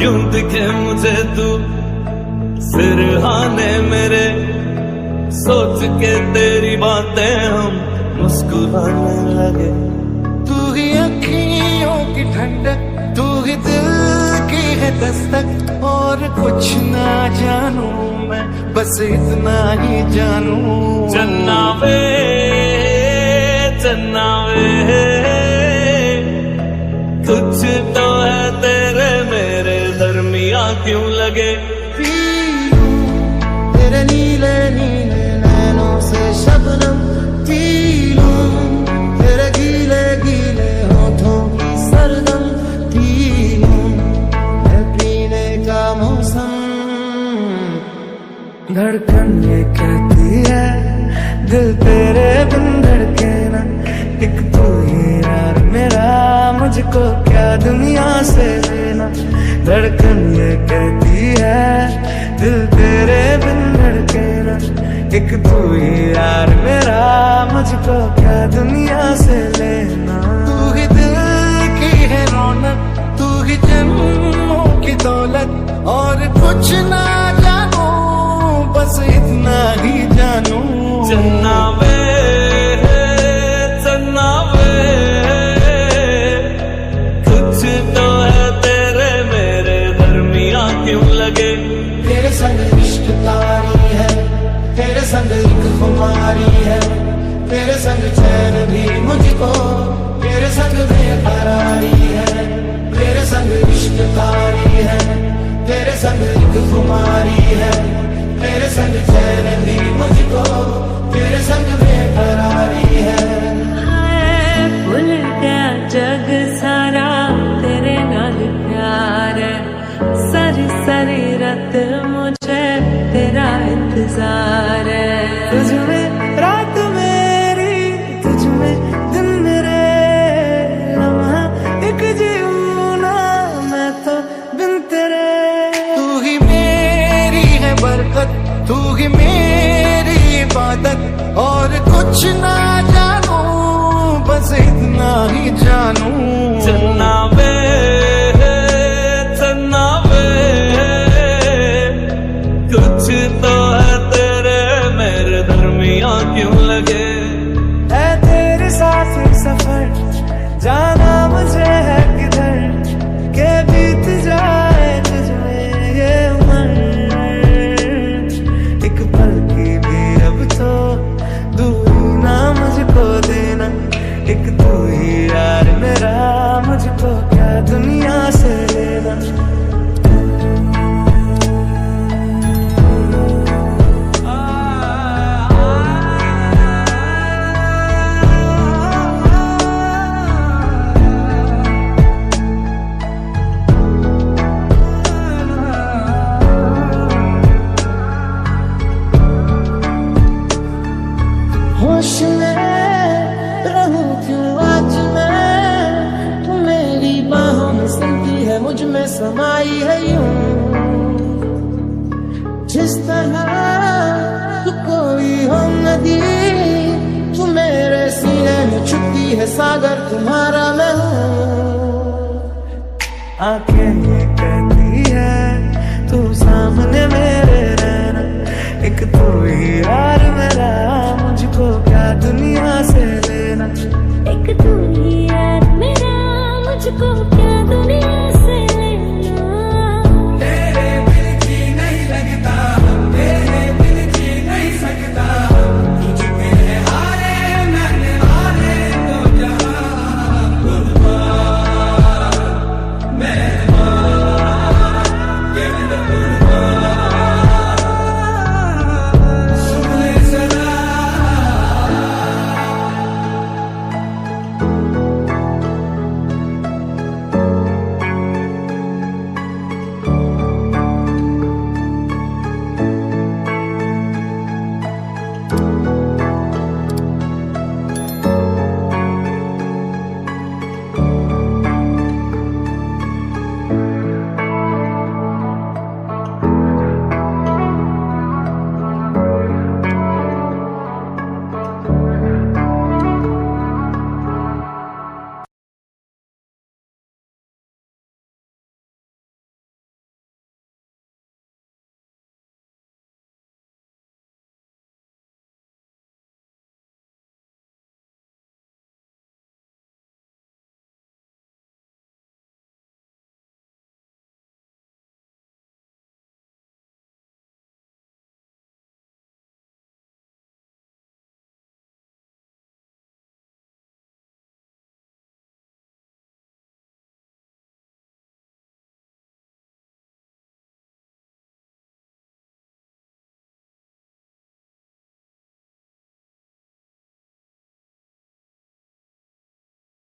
क्यों दिखे मुझे तू सिरहाने मेरे, सोच के तेरी बातें हम मुस्कुराने लगे। तू ही अखियों की ठंडक, तू ही दिल की है दस्तक, और कुछ ना जानू मैं, बस इतना ही जानू। चन्ना वे चन्ना वे, कुछ तो है तेरे मेरे दरमिया क्यों लगे। तेरे नीले नीले नैनों से शबनम पी लूं, तेरे गीले गीले होठों की सरगम पी लूं, है पीने का मौसम। धड़कन ये कहती है दिल तेरे बिन धड़के ना, एक तू ही यार मेरा, मुझको क्या दुनिया से लेना। धड़कन ये कहती है दिल तेरे बिन धड़के ना, एक तू ही यार मेरा, मुझको क्या दुनिया से लेना। तू ही दिल की है रौनक, तू ही जन्मों की दौलत, और कुछ ना जानू, बस इतना ही जानू। चन्ना वे चन्ना वे, कुछ तो है तेरे मेरे दरमिया क्यों लगे। तेरे संग इश्क तारी है, तेरे संग एक खुमारी है, तेरे संग चैन भी मुझको, तेरे संग बेकरारी है। तेरे संग इश्क तारी है, तेरे संग एक खुमारी है, तेरे संग चैन भी मुझको, तेरे संग बेकरारी है। भूल गया जग सारा, तेरे नाल प्यार है, सारी सारी रात मुझे तेरा इंतजार है। तुझ में रात मेरी, तुझ में दिन मेरे, लम्हा एक जीऊं ना मैं तो बिन तेरे। तू ही मेरी है बरकत, तू ही मेरी इबादत, और कुछ ना जानू, बस इतना ही जानू। चन्ना वे चन्ना वे, कुछ तो है तेरे मेरे दरमिया क्यों लगे। है तेरे साथ सफर, जाना मुझे है किधर, के बीत जाए तुझमें ये उम्र, एक पल की भी अब तो दूरी ना मुझको देना, एक तू ही यार मेरा, मुझको क्या दुनिया से लेना। होश में रहूं क्यों आज मैं, तू मेरी बाहों में सिलती है, मुझ में समाई है यूं, जिस तरह तू कोई हो नदी, तू मेरे सीने में छुपती है सागर, तुम्हारा मैं हूँ। आंखें